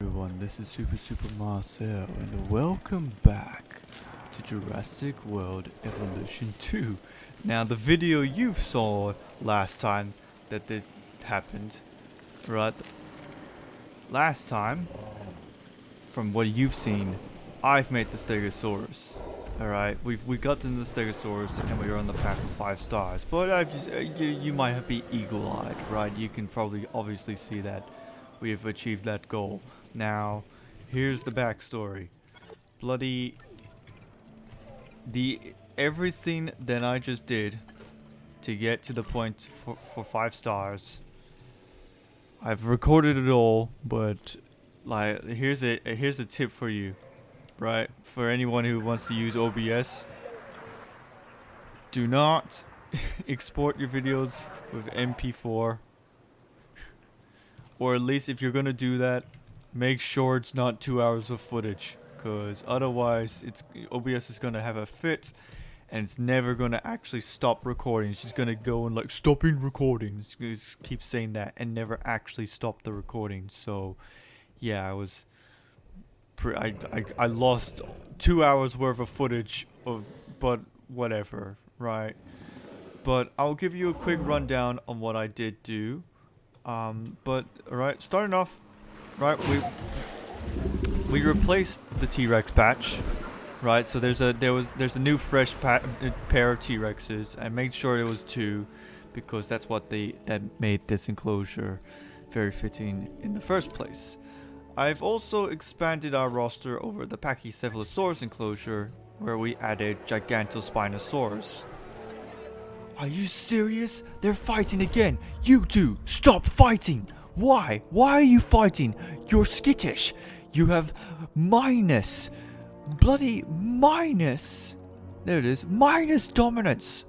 Everyone, this is Super Marcel, and welcome back to Jurassic World Evolution 2. Now, the video you saw last time that this happened, right? Last time, from what you've seen, I've made the Stegosaurus. Alright, we got to the Stegosaurus and we are on the path of 5 stars. But you might be eagle-eyed, right? You can probably obviously see that we have achieved that goal. Now, here's the backstory. Bloody... Everything that I just did to get to the point for 5 stars, I've recorded it all, but like here's a tip for you, right? For anyone who wants to use OBS, do not export your videos with MP4, or at least if you're gonna do that, make sure it's not 2 hours of footage, because otherwise OBS is gonna have a fit and it's never gonna actually stop recording. It's just gonna go and like stopping recording. It's just keep saying that and never actually stop the recording. So yeah, I lost 2 hours worth of footage but whatever, right? But I'll give you a quick rundown on what I did do. But alright, starting off, right, we replaced the T-Rex patch, right? So there's a new fresh pair of T-Rexes. I made sure it was 2 because that's what that made this enclosure very fitting in the first place. I've also expanded our roster over the Pachycephalosaurus enclosure, where we added Gigantospinosaurus. Are you serious? They're fighting again. You two, stop fighting. Why? Why are you fighting? You're skittish. You have minus. Bloody minus. There it is. Minus dominance.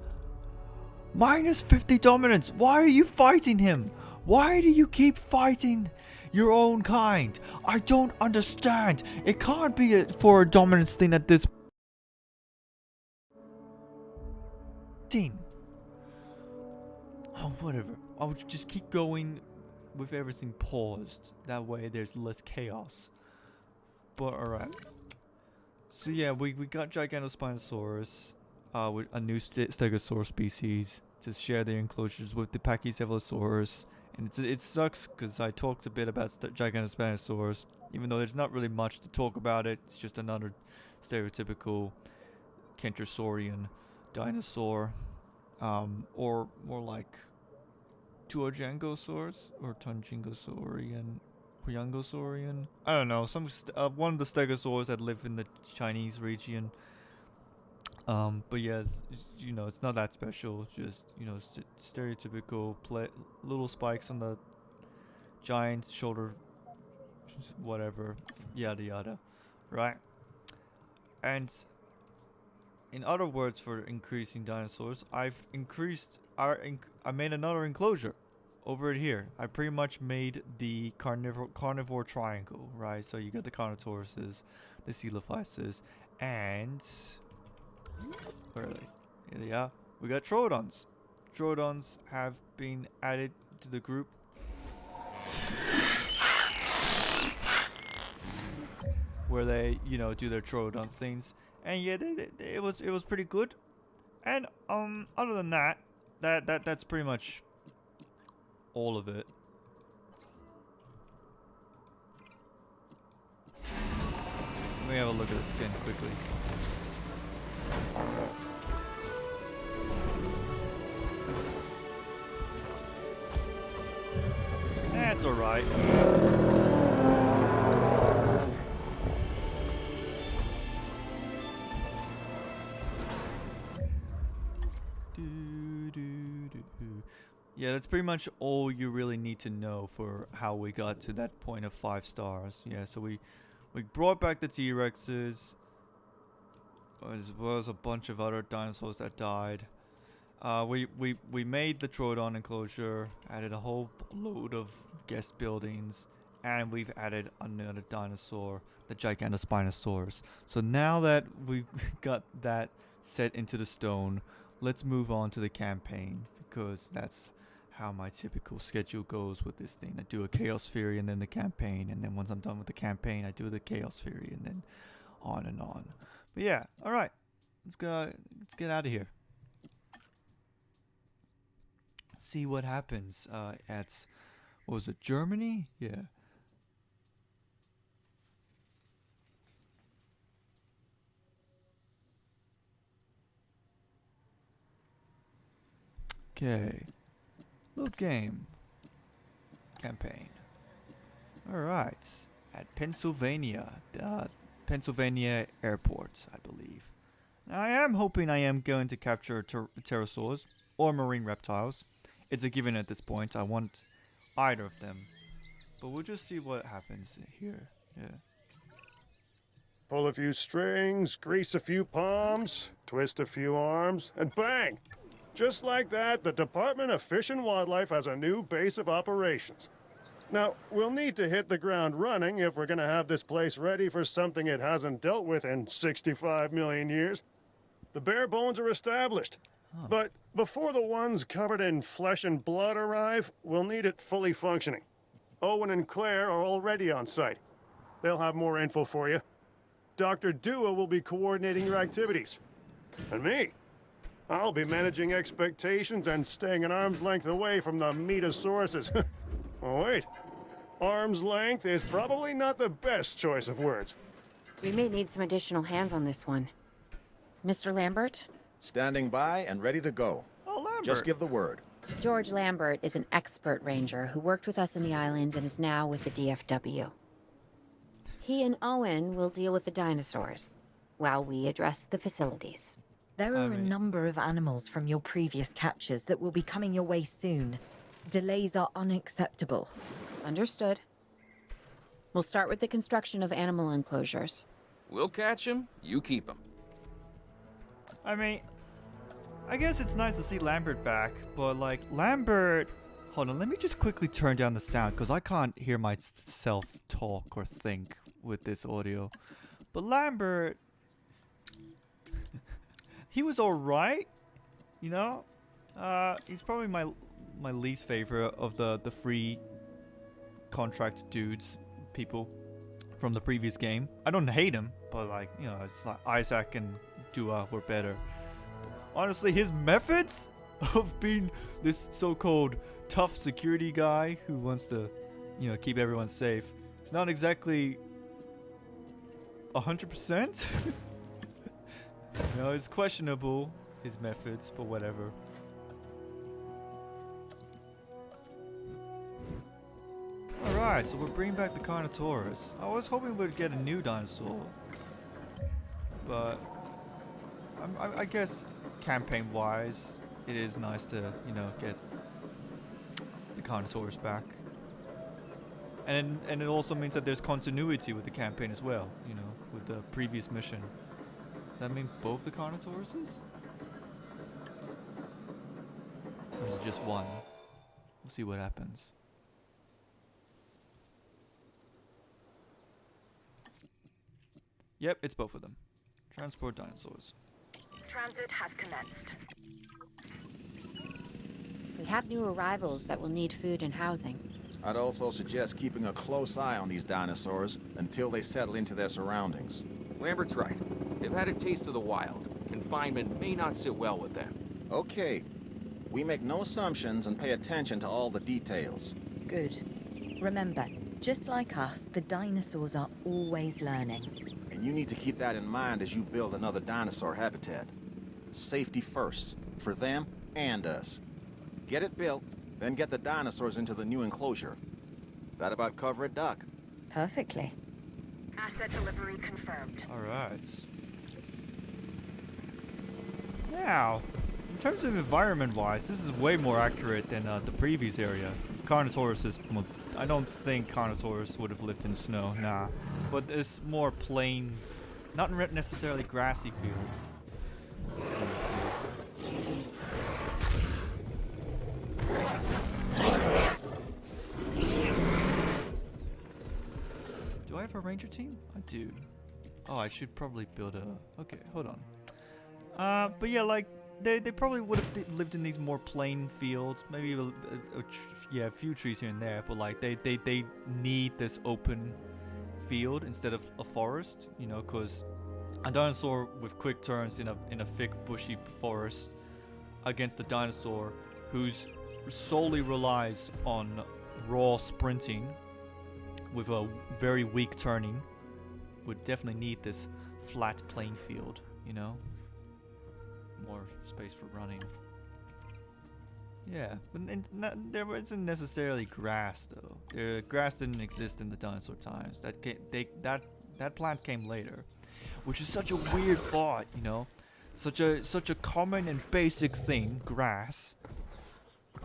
Minus 50 dominance. Why are you fighting him? Why do you keep fighting your own kind? I don't understand. It can't be for a dominance thing at this scene. Oh, whatever. I'll just keep going with everything paused. That way there's less chaos. But alright. So yeah, we got Gigantospinosaurus with a new Stegosaurus species to share their enclosures with the Pachycephalosaurus. And it sucks because I talked a bit about Gigantospinosaurus, even though there's not really much to talk about it. It's just another stereotypical Kentrosaurian dinosaur. Or more like Tuojangosaurus or Tunjingosaurian, Huyangosaurian. I don't know. One of the stegosaurs that live in the Chinese region. But yeah, it's not that special. It's just stereotypical little spikes on the giant shoulder, whatever, yada yada, right? And in other words, for increasing dinosaurs, I've increased I made another enclosure over here. I pretty much made the carnivore triangle, right? So you got the Carnotauruses, the Coelophyses, and where are they? Here they are. We got Troodons. Troodons have been added to the group. Where they, do their Troodon things. And yeah, it was pretty good. And other than that's pretty much all of it. Let me have a look at the skin quickly. That's alright. Yeah, that's pretty much all you really need to know for how we got to that point of 5 stars. Yeah, so we brought back the T-Rexes, as well as a bunch of other dinosaurs that died. We made the Troodon enclosure, added a whole load of guest buildings, and we've added another dinosaur, the Gigantospinosaurus. So now that we've got that set into the stone, let's move on to the campaign, because that's how my typical schedule goes with this thing. I do a Chaos Fury and then the campaign, and then once I'm done with the campaign, I do the Chaos Fury, and then on and on. But yeah, all right, let's go. Let's get out of here. See what happens at, what was it, Germany? Yeah. Okay. Load game. Campaign. Alright. At Pennsylvania. Pennsylvania Airport, I believe. Now, I am hoping I am going to capture pterosaurs or marine reptiles. It's a given at this point. I want either of them. But we'll just see what happens here. Yeah. Pull a few strings, grease a few palms, twist a few arms, and bang! Just like that, the Department of Fish and Wildlife has a new base of operations. Now, we'll need to hit the ground running if we're going to have this place ready for something it hasn't dealt with in 65 million years. The bare bones are established. But before the ones covered in flesh and blood arrive, we'll need it fully functioning. Owen and Claire are already on site. They'll have more info for you. Dr. Dua will be coordinating your activities. And me, I'll be managing expectations and staying an arm's length away from the metasauruses. Oh, wait. Arm's length is probably not the best choice of words. We may need some additional hands on this one. Mr. Lambert? Standing by and ready to go. Oh, Lambert. Just give the word. George Lambert is an expert ranger who worked with us in the islands and is now with the DFW. He and Owen will deal with the dinosaurs, while we address the facilities. There are a number of animals from your previous captures that will be coming your way soon. Delays are unacceptable. Understood. We'll start with the construction of animal enclosures. We'll catch 'em, you keep 'em. I mean, I guess it's nice to see Lambert back, but like, Lambert... Hold on, let me just quickly turn down the sound, because I can't hear myself talk or think with this audio. But Lambert... he was alright, you know? He's probably my least favorite of the free contract dudes, people from the previous game. I don't hate him, but like, you know, it's like Isaac and Dua were better. Honestly, his methods of being this so-called tough security guy who wants to, you know, keep everyone safe, it's not exactly 100%. You know, it's questionable, his methods, but whatever. Alright, so we're bringing back the Gigantosaurus. I was hoping we'd get a new dinosaur, but I guess campaign-wise, it is nice to, you know, get the Gigantosaurus back. And it also means that there's continuity with the campaign as well, you know, with the previous mission. Does that mean both the Gigantosaurus? Or just one? We'll see what happens. Yep, it's both of them. Transport dinosaurs. Transit has commenced. We have new arrivals that will need food and housing. I'd also suggest keeping a close eye on these dinosaurs until they settle into their surroundings. Lambert's right. They've had a taste of the wild. Confinement may not sit well with them. Okay. We make no assumptions and pay attention to all the details. Good. Remember, just like us, the dinosaurs are always learning. And you need to keep that in mind as you build another dinosaur habitat. Safety first, for them and us. Get it built, then get the dinosaurs into the new enclosure. That about cover it, Doc? Perfectly. Asset delivery confirmed. Alright. Now, in terms of environment-wise, this is way more accurate than the previous area. Carnotaurus is... Well, I don't think Carnotaurus would have lived in snow, nah. But it's more plain, not necessarily grassy field. Let me see. Do I have a ranger team? I do. Oh, I should probably build a... Okay, hold on. But yeah, like, they probably would have lived in these more plain fields, maybe yeah, a few trees here and there, but like they need this open field instead of a forest, you know, because a dinosaur with quick turns in a thick bushy forest against a dinosaur who's solely relies on raw sprinting with a very weak turning would definitely need this flat playing field, you know, more space for running. Yeah, but there isn't necessarily grass though. Grass didn't exist in the dinosaur times. That plant came later, which is such a weird thought, you know, such a common and basic thing, grass,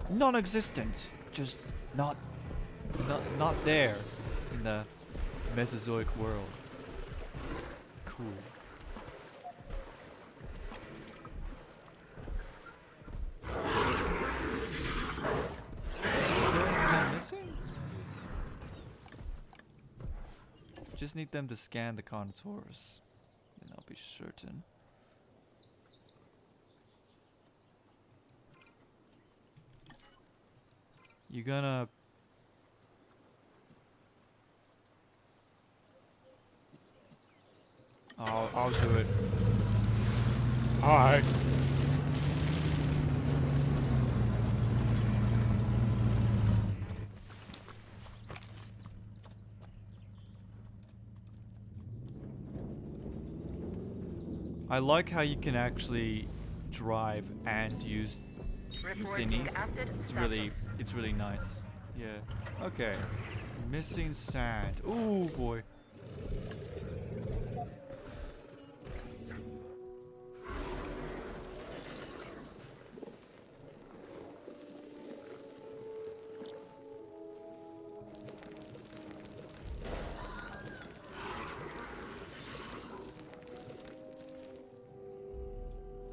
non-existent, just not there in the Mesozoic world. It's cool. Is there anything missing? Just need them to scan the Carnotaurus, then I'll be certain. You gonna... I'll do it. Hi. I like how you can actually drive and use Reporting thingies. update It's really nice. Yeah. Okay. Missing sand. Ooh boy.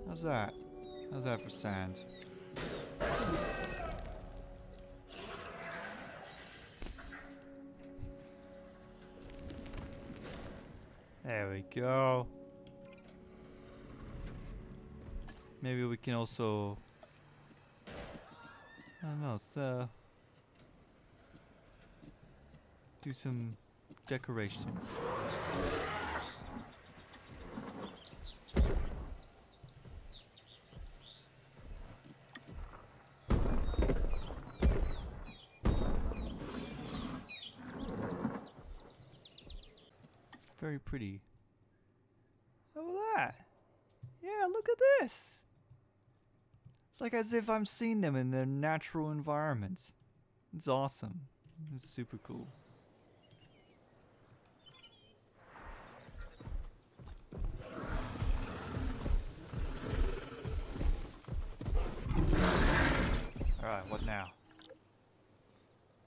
How's that? How's that for sand? There we go. Maybe we can also... I don't know, so... do some decoration. Very pretty. How about that? Yeah, look at this. It's like as if I'm seeing them in their natural environments. It's awesome. It's super cool. Alright, what now?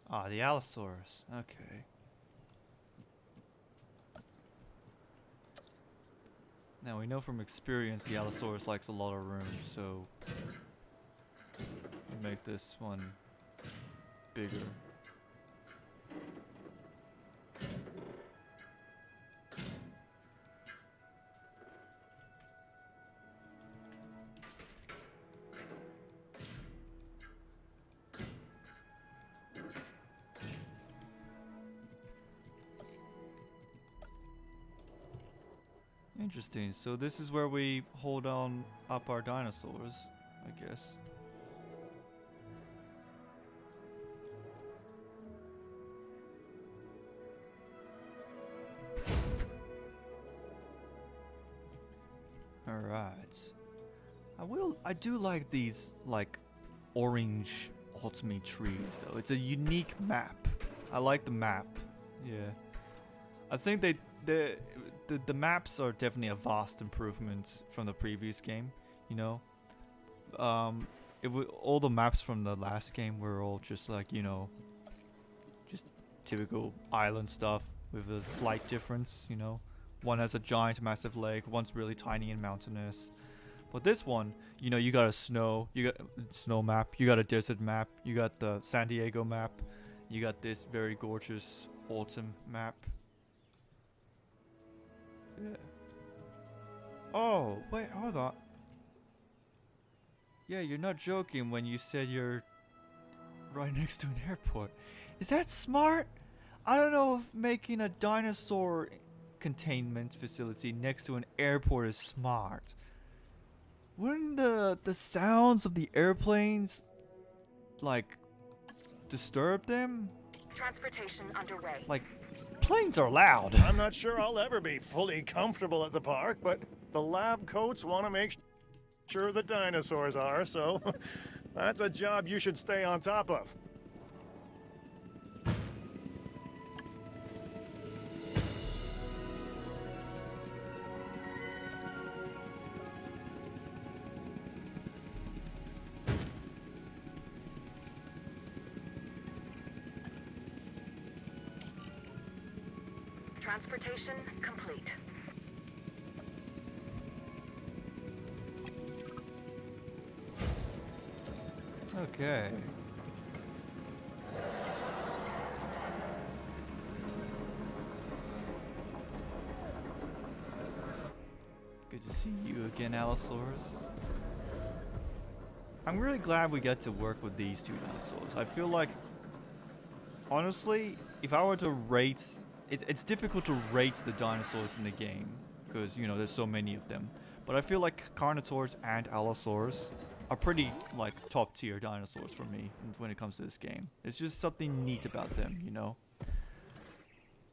Ah, the Allosaurus. Okay. Now we know from experience the Allosaurus likes a lot of room, so we'll make this one bigger. Interesting. So this is where we hold on up our dinosaurs, I guess. All right. I do like these like orange ultimate trees though. It's a unique map. I like the map. Yeah. I think the maps are definitely a vast improvement from the previous game, you know. All the maps from the last game were all just like, you know, just typical island stuff with a slight difference, you know. One has a giant massive lake, one's really tiny and mountainous. But this one, you know, you got a snow map, you got a desert map, you got the San Diego map, you got this very gorgeous autumn map. Yeah. Oh, wait, hold on. Yeah, you're not joking when you said you're right next to an airport. Is that smart? I don't know if making a dinosaur containment facility next to an airport is smart. Wouldn't the sounds of the airplanes like disturb them? Transportation underway. Like planes are loud. I'm not sure I'll ever be fully comfortable at the park, but the lab coats want to make sure the dinosaurs are, so that's a job you should stay on top of. Transportation complete. Okay. Good to see you again, Allosaurus. I'm really glad we get to work with these two dinosaurs. I feel like, honestly, if I were to rate, it's difficult to rate the dinosaurs in the game because, you know, there's so many of them. But I feel like Carnotaurs and Allosaurus are pretty, like, top tier dinosaurs for me when it comes to this game. There's just something neat about them, you know?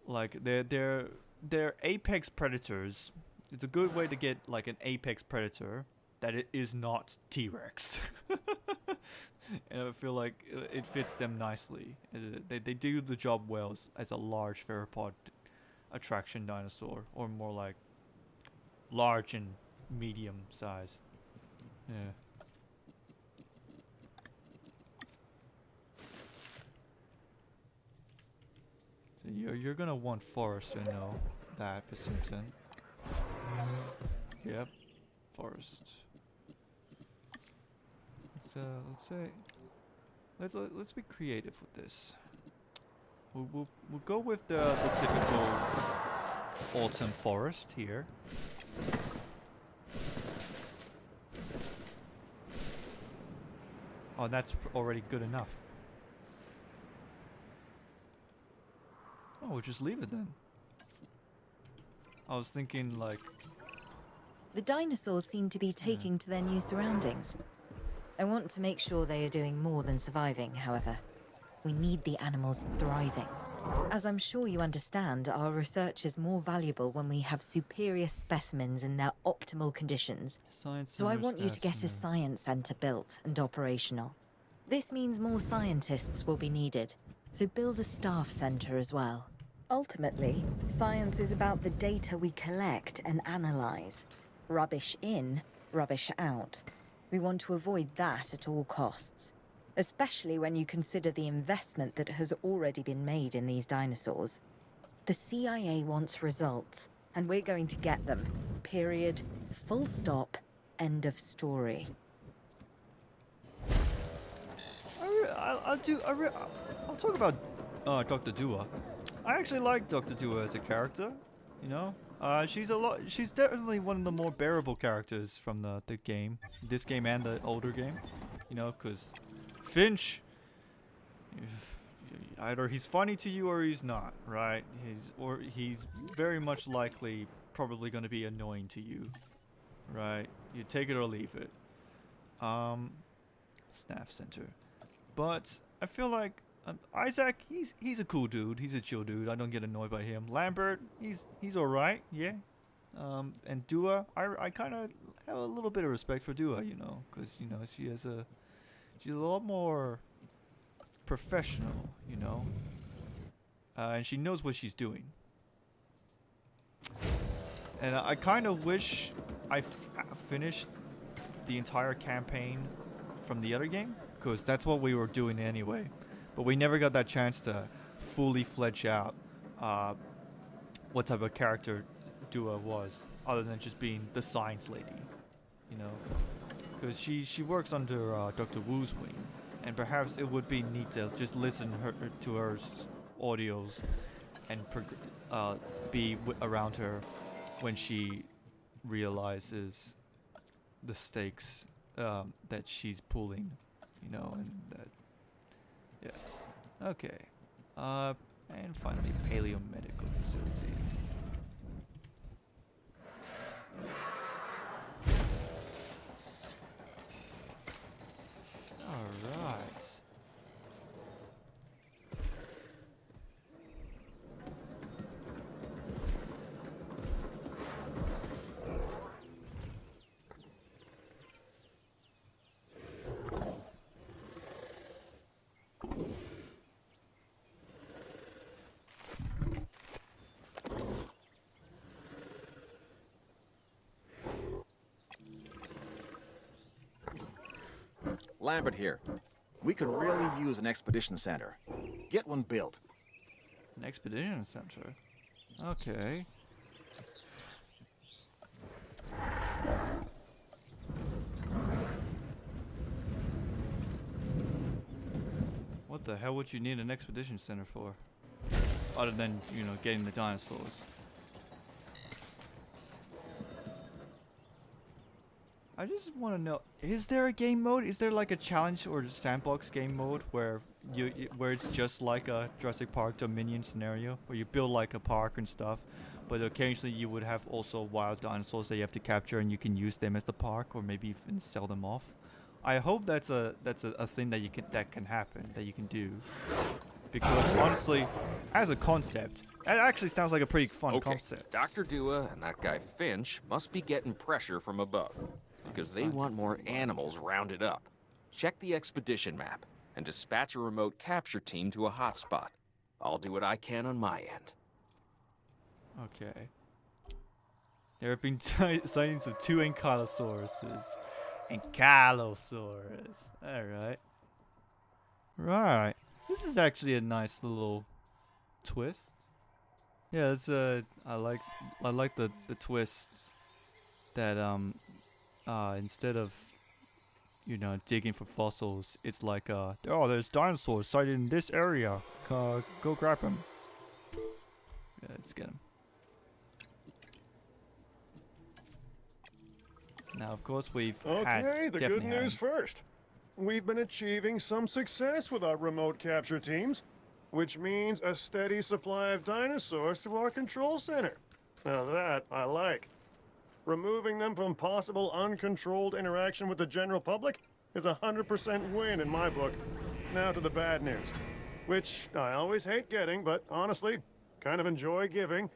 Like, they're apex predators. It's a good way to get, like, an apex predator that it is not T-Rex. And I feel like it fits them nicely. They do the job well as a large theropod attraction dinosaur, or more like large and medium size. Yeah. So you're gonna want forest, you know that, Vicinton. Yep, forest. Let's be creative with this. We'll go with the typical autumn forest here. Oh, that's already good enough. Oh, we'll just leave it then. I was thinking like... The dinosaurs seem to be taking to their new surroundings. I want to make sure they are doing more than surviving, however. We need the animals thriving. As I'm sure you understand, our research is more valuable when we have superior specimens in their optimal conditions. So I want you to get a science center built and operational. This means more scientists will be needed, so build a staff center as well. Ultimately, science is about the data we collect and analyze. Rubbish in, rubbish out. We want to avoid that at all costs, especially when you consider the investment that has already been made in these dinosaurs. The CIA wants results, and we're going to get them. Period. Full stop. End of story. I'll talk about Dr. Dua. I actually like Dr. Dua as a character, you know. She's definitely one of the more bearable characters from the game, this game and the older game, you know, because Finch, either he's funny to you or he's not, right? He's very much likely probably going to be annoying to you, right? You take it or leave it. Staff center, but I feel like Isaac, he's a cool dude. He's a chill dude. I don't get annoyed by him. Lambert, he's all right, yeah. And Dua, I kind of have a little bit of respect for Dua, you know, because you know she's a lot more professional, you know, and she knows what she's doing. And I kind of wish I finished the entire campaign from the other game, because that's what we were doing anyway. But we never got that chance to fully fledge out what type of character Dua was, other than just being the science lady, you know. Because she works under Dr. Wu's wing, and perhaps it would be neat to just listen to her audios and be around her when she realizes the stakes that she's pulling, you know, and that. Yeah. Okay. And finally, paleomedical facility. All right. Lambert here. We could really use an expedition center. Get one built. An expedition center. Okay. What the hell would you need an expedition center for? Other than, you know, getting the dinosaurs. I just want to know, is there a game mode? Is there like a challenge or sandbox game mode where where it's just like a Jurassic Park Dominion scenario where you build like a park and stuff, but occasionally you would have also wild dinosaurs that you have to capture and you can use them as the park or maybe even sell them off. I hope that's a thing that can happen, that you can do. Because honestly, as a concept, that actually sounds like a pretty fun concept. Dr. Dua and that guy Finch must be getting pressure from above. Because they want more animals rounded up. Check the expedition map and dispatch a remote capture team to a hotspot. I'll do what I can on my end. Okay. There have been sightings of 2 Ankylosauruses. Ankylosaurus. Alright. Right. This is actually a nice little twist. Yeah, it's I like the twist that instead of, you know, digging for fossils, it's like oh, there's dinosaurs sighted in this area. Go grab them. Yeah, let's get them. Now, of course, we've Okay, the good definitely news first. We've been achieving some success with our remote capture teams, which means a steady supply of dinosaurs to our control center. Now that I like. Removing them from possible uncontrolled interaction with the general public is a 100% win in my book. Now to the bad news, which I always hate getting, but honestly, kind of enjoy giving.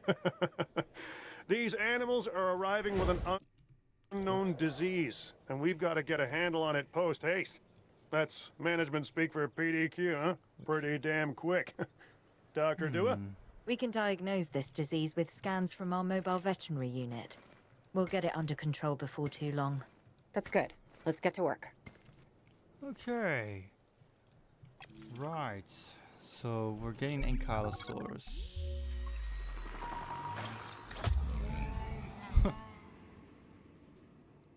These animals are arriving with an unknown disease, and we've got to get a handle on it post-haste. That's management speak for PDQ, huh? Pretty damn quick. Dr. Dua? We can diagnose this disease with scans from our mobile veterinary unit. We'll get it under control before too long. That's good. Let's get to work. Okay. Right. So we're getting Ankylosaurus.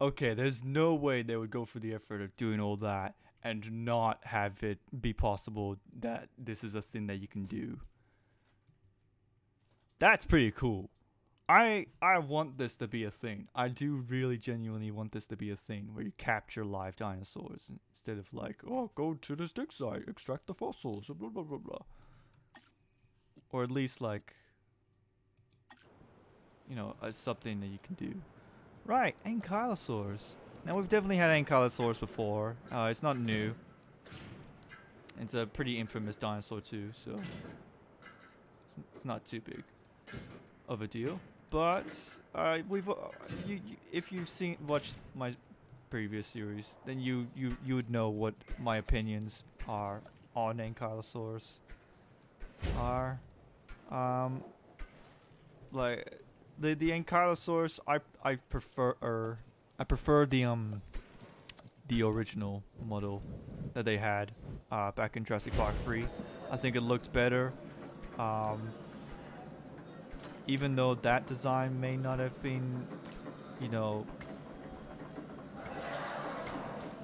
Okay, there's no way they would go for the effort of doing all that and not have it be possible that this is a thing that you can do. That's pretty cool. I want this to be a thing. I do really genuinely want this to be a thing where you capture live dinosaurs instead of like, oh, go to this dig site, extract the fossils, blah blah blah blah. Or at least like, you know, something that you can do. Right, Ankylosaurus. Now we've definitely had Ankylosaurus before. It's not new. It's a pretty infamous dinosaur too, so it's not too big of a deal. But if you've watched my previous series, then you would know what my opinions are on Ankylosaurus. Like the Ankylosaurus, I prefer the original model that they had back in Jurassic Park 3. I think it looked better. Even though that design may not have been, you know,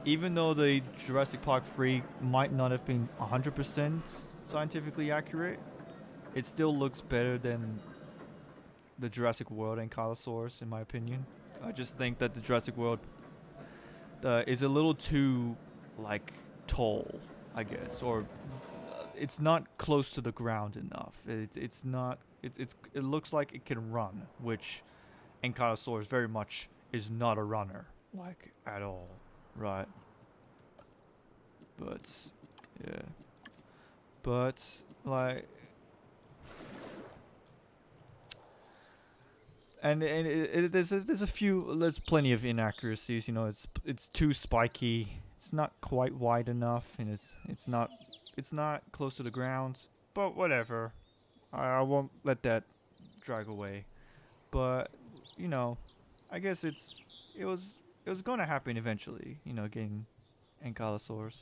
even though the Jurassic Park 3 might not have been 100% scientifically accurate, it still looks better than the Jurassic World Ankylosaurus, in my opinion. I just think that the Jurassic World is a little too like tall, I guess, or it's not close to the ground enough. It's not. It looks like it can run, which Ankylosaurus very much is not a runner, like at all, right? But yeah, but like. And there's plenty of inaccuracies. You know, it's too spiky. It's not quite wide enough, and it's not close to the ground. But whatever, I won't let that drag away. But you know, I guess it was gonna happen eventually. You know, getting Ankylosaurus.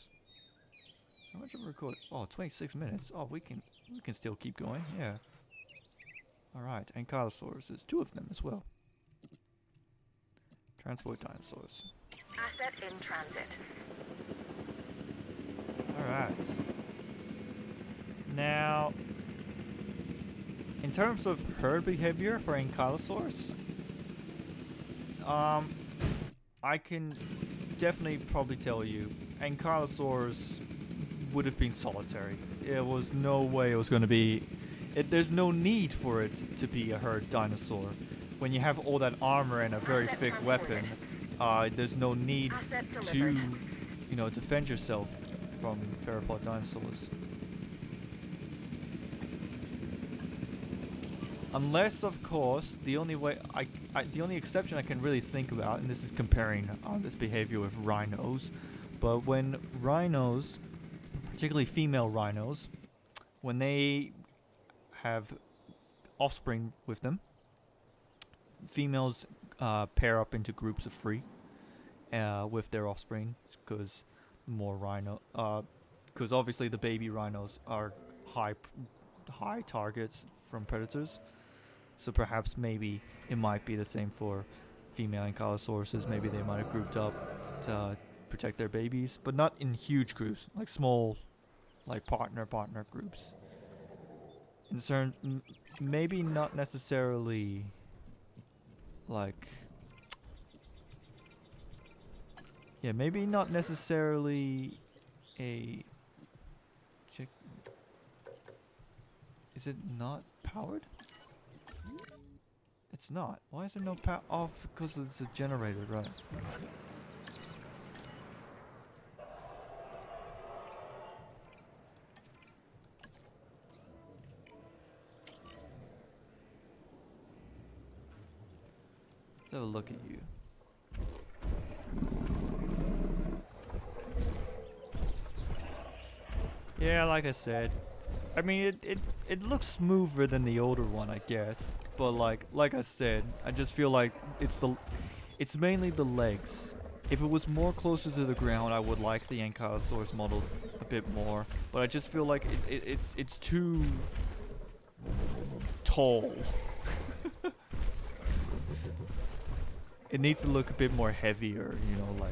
How much have we recorded? Oh, 26 minutes. Oh, we can still keep going. Yeah. Alright, Ankylosaurus. There's 2 of them as well. Transport dinosaurs. Asset in transit. Alright. Now, in terms of herd behavior for Ankylosaurus, I can definitely probably tell you, Ankylosaurus would have been solitary. There was no way it was going to be. There's no need for it to be a herd dinosaur. When you have all that armor and a very thick weapon, there's no need to, you know, defend yourself from theropod dinosaurs. Unless, of course, the only way the only exception I can really think about, and this is comparing this behavior with rhinos, but when rhinos, particularly female rhinos, when they have offspring with them, females pair up into groups of 3 with their offspring, because more rhino, because obviously the baby rhinos are high targets from predators. So perhaps maybe it might be the same for female Ankylosauruses. Maybe they might have grouped up to protect their babies, but not in huge groups, like small, like partner groups. In certain, maybe not necessarily like, yeah, maybe not necessarily a chick. Is it not powered? It's not. Why is there no power? Oh, because it's a generator, right? Let's have a look at you. Yeah, like I said, I mean it looks smoother than the older one, I guess. But like I said, I just feel like it's mainly the legs. If it was more closer to the ground, I would like the Ankylosaurus model a bit more. But I just feel like it's too tall. It needs to look a bit more heavier, you know,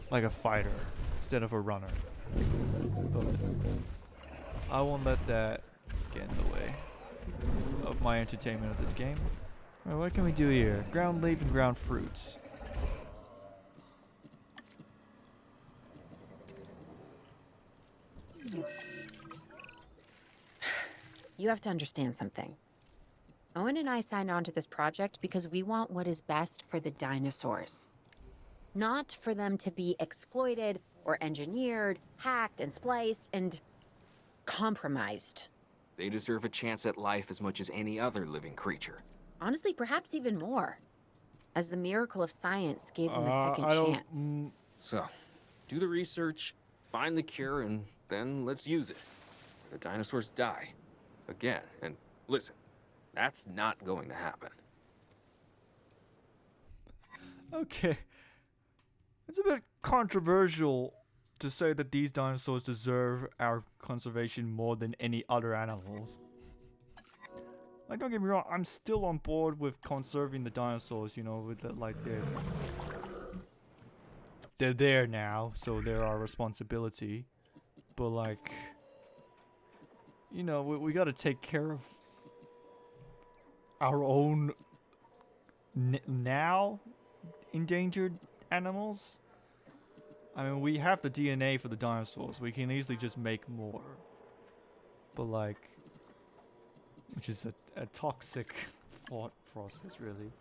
like a fighter instead of a runner. But I won't let that get in the way of my entertainment of this game. Alright, what can we do here? Ground leaf and ground fruits. You have to understand something. Owen and I signed on to this project because we want what is best for the dinosaurs. Not for them to be exploited or engineered, hacked and spliced and compromised. They deserve a chance at life as much as any other living creature. Honestly, perhaps even more. As the miracle of science gave them a second chance. So, do the research, find the cure, and then let's use it. The dinosaurs die. Again. And listen, that's not going to happen. Okay. It's a bit controversial to say that these dinosaurs deserve our conservation more than any other animals. Like, don't get me wrong, I'm still on board with conserving the dinosaurs, you know, with the, like they're there now, so they're our responsibility. But like, you know, we gotta take care of our own now endangered animals. I mean, we have the DNA for the dinosaurs. We can easily just make more. But like, which is a toxic thought process, really.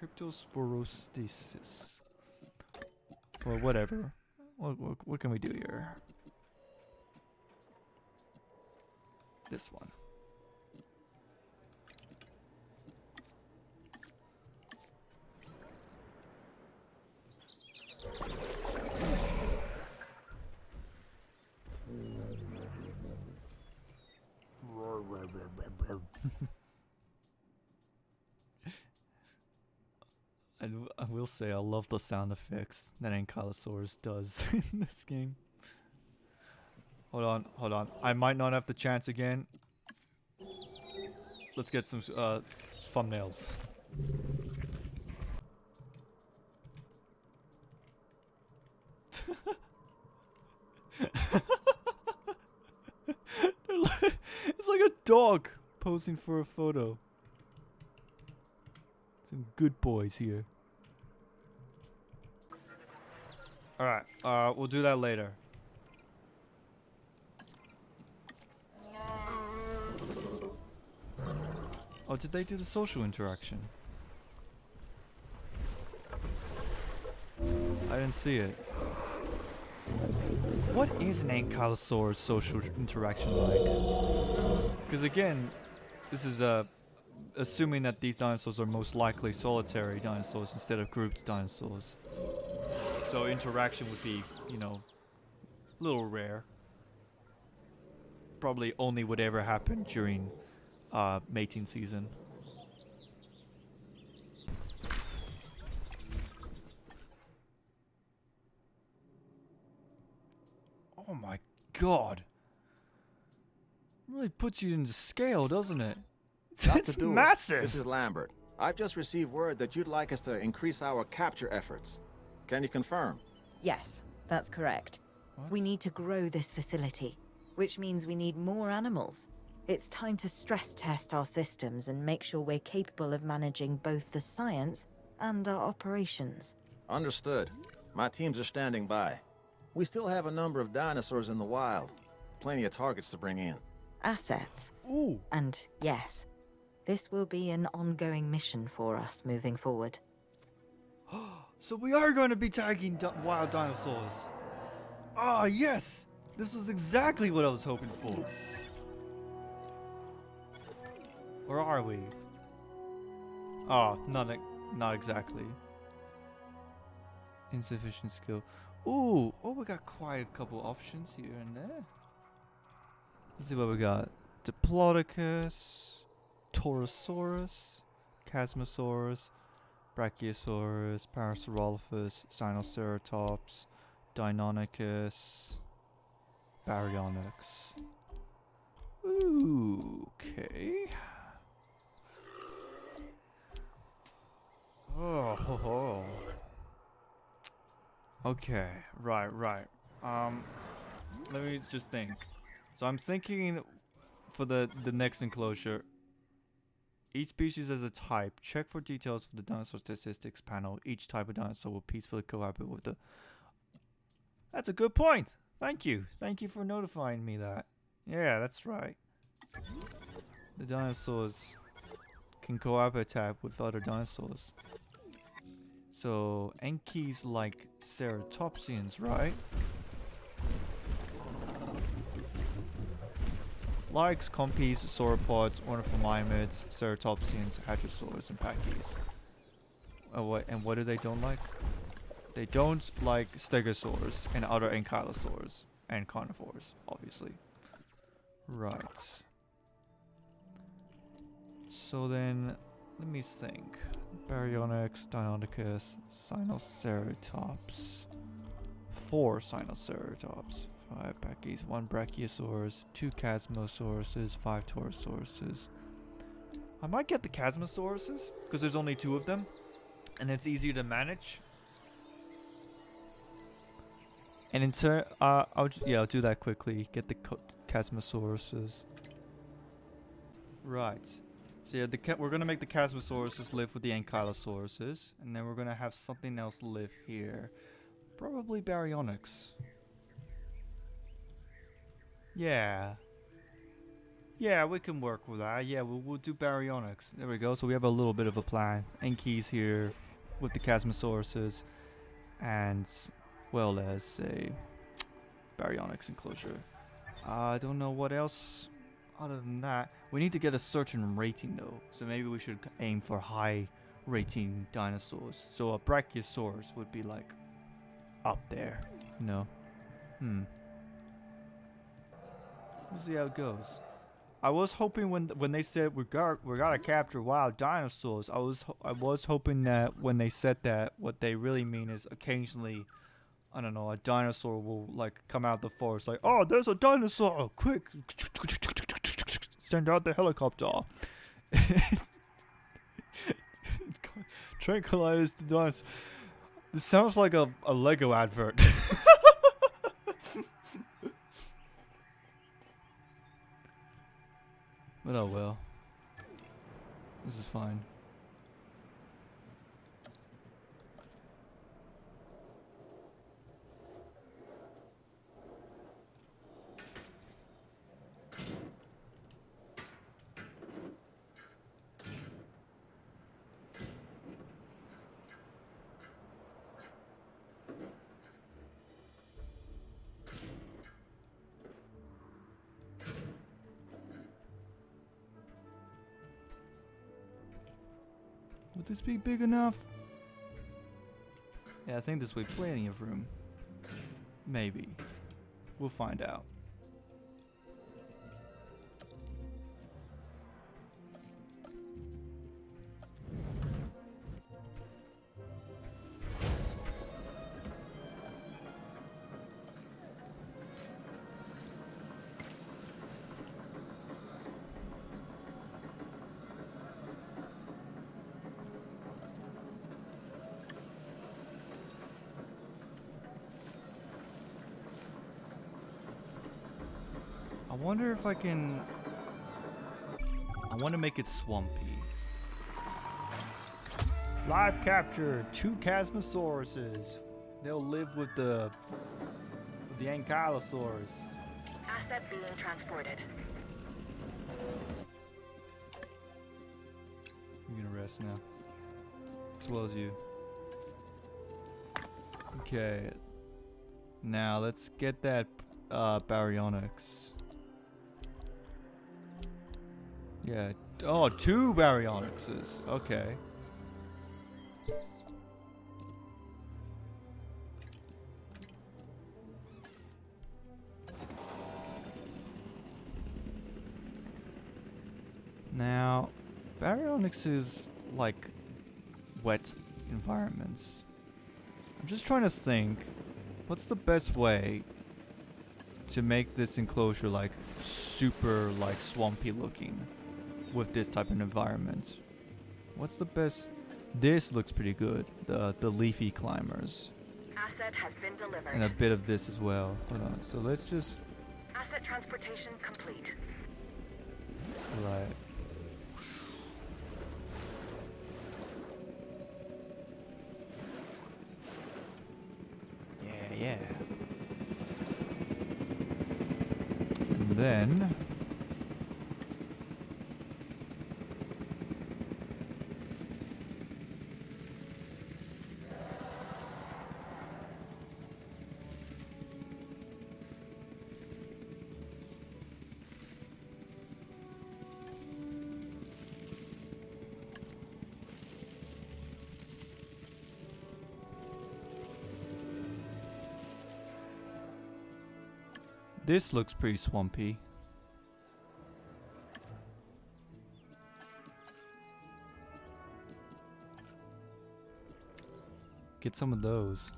Cryptosporostasis. Well, whatever. What can we do here? This one. I will say I love the sound effects that Ankylosaurus does in this game. Hold on. I might not have the chance again. Let's get some thumbnails. It's like a dog posing for a photo. Some good boys here. Alright, we'll do that later. Oh, did they do the social interaction? I didn't see it. What is an Ankylosaurus social interaction like? Because again, this is assuming that these dinosaurs are most likely solitary dinosaurs instead of grouped dinosaurs. So interaction would be, you know, a little rare. Probably only would ever happen during mating season. Oh my god. Really puts you into scale, doesn't it? It's massive. This is Lambert. I've just received word that you'd like us to increase our capture efforts. Can you confirm? Yes, that's correct. What? We need to grow this facility, which means we need more animals. It's time to stress test our systems and make sure we're capable of managing both the science and our operations. Understood. My teams are standing by. We still have a number of dinosaurs in the wild. Plenty of targets to bring in. Assets. Ooh. And yes, this will be an ongoing mission for us moving forward. So we are going to be tagging wild dinosaurs. Ah, yes! This is exactly what I was hoping for. Or are we? Oh, not exactly. Insufficient skill. Ooh, oh, we got quite a couple options here and there. Let's see what we got. Diplodocus, Torosaurus, Chasmosaurus, Brachiosaurus, Parasaurolophus, Sinoceratops, Deinonychus, Baryonyx. Ooh, okay. Oh, ho, ho. Okay, right. Let me just think. So I'm thinking for the next enclosure, each species as a type. Check for details for the dinosaur statistics panel. Each type of dinosaur will peacefully cohabit with the... That's a good point. Thank you. Thank you for notifying me that. Yeah, that's right. The dinosaurs can cohabitat with other dinosaurs. So, Anky's like ceratopsians, right? Likes, compies, sauropods, ornithomimids, ceratopsians, hadrosaurs, and pachyes. What do they don't like? They don't like stegosaurs and other ankylosaurs and carnivores, obviously. Right. So then, let me think. Baryonyx, Deinonychus, Sinoceratops. 4 Sinoceratops. 5 pachyes, 1 Brachiosaurus, 2 Chasmosauruses, 5 Taurosauruses. I might get the Chasmosauruses, because there's only 2 of them. And it's easier to manage. And in turn, I'll do that quickly. Get the Chasmosauruses. Right. So yeah, we're gonna make the Chasmosauruses live with the Ankylosauruses, and then we're gonna have something else live here. Probably Baryonyx. Yeah. Yeah, we can work with that. Yeah, we'll do Baryonyx. There we go. So we have a little bit of a plan. Anky's here with the Chasmosauruses, and well as a Baryonyx enclosure. I don't know what else other than that. We need to get a certain rating though, so maybe we should aim for high rating dinosaurs. So a Brachiosaurus would be like up there, you know. We'll see how it goes. I was hoping when they said we gotta capture wild dinosaurs, I was hoping that when they said that, what they really mean is occasionally, I don't know, a dinosaur will like come out of the forest like, oh, there's a dinosaur, quick, send out the helicopter. Tranquilize the dinosaur. This sounds like a Lego advert. But oh well. This is fine. Would this be big enough? Yeah, I think this way plenty of room. Maybe. We'll find out. I wonder if I can... I want to make it swampy. Live capture 2 Chasmosauruses. They'll live with the Ankylosaurus. Asset being transported. I'm gonna rest now. As well as you. Okay. Now let's get that Baryonyx. Yeah. Oh, 2 Baryonyxes. Okay. Now, Baryonyxes like wet environments. I'm just trying to think, what's the best way to make this enclosure like super like swampy looking with this type of environment? What's the best? This looks pretty good. The leafy climbers. Asset has been delivered. And a bit of this as well. Hold on. So let's just Asset transportation complete. like yeah. And then this looks pretty swampy. Get some of those.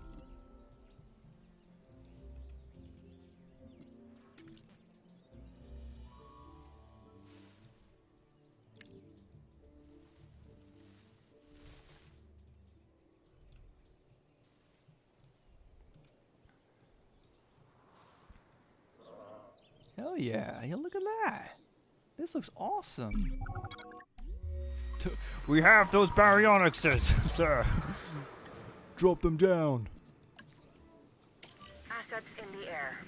Hell yeah, look at that. This looks awesome. We have those baryonyxes, sir. Drop them down. Assets in the air.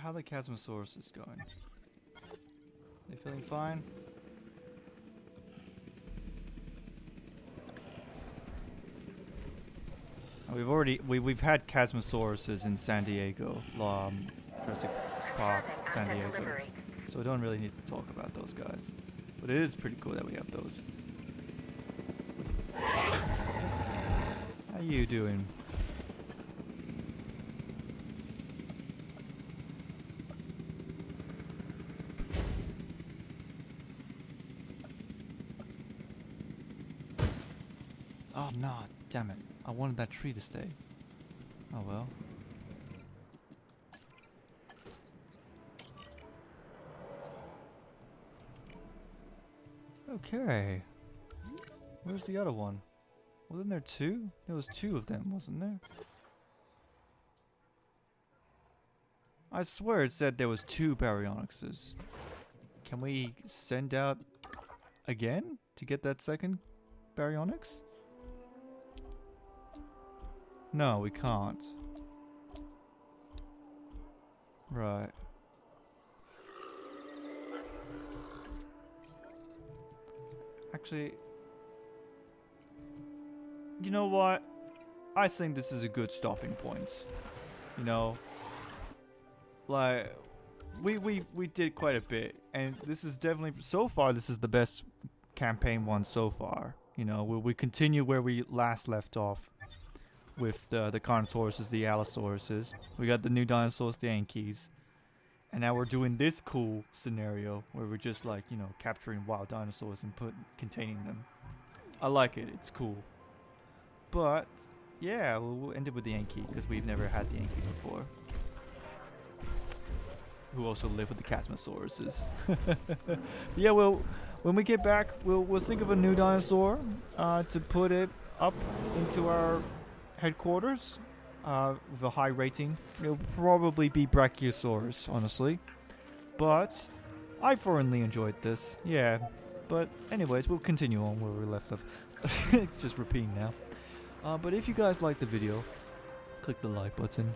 How the Chasmosaurus is going? They feeling fine? We've had Chasmosauruses in San Diego, Jurassic Park, San Asset Diego. delivery. So we don't really need to talk about those guys. But it is pretty cool that we have those. How you doing? Oh no, damn it. I wanted that tree to stay. Oh well. Okay. Where's the other one? Wasn't there two? There was two of them, wasn't there? I swear it said there was two baryonyxes. Can we send out again to get that second baryonyx? No, we can't. Right. Actually, you know what? I think this is a good stopping point. You know, like we did quite a bit, and this is definitely so far. This is the best campaign one so far. You know, we continue where we last left off with the Carnotauruses, the Allosauruses. We got the new dinosaurs, the Ankies. And now we're doing this cool scenario where we're just like, you know, capturing wild dinosaurs and containing them. I like it. It's cool. But yeah, we'll end it with the Anky because we've never had the Anky before. Who also live with the Chasmosauruses. Yeah, well, when we get back, we'll think of a new dinosaur to put it up into our headquarters. With a high rating. It'll probably be Brachiosaurus, honestly. But I thoroughly enjoyed this. Yeah. But anyways, we'll continue on where we left off. Just repeating now. But if you guys like the video, click the like button.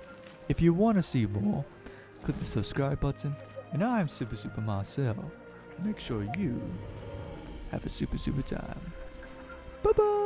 If you want to see more, click the subscribe button. And I'm Super Marcel. Make sure you have a super time. Bye bye!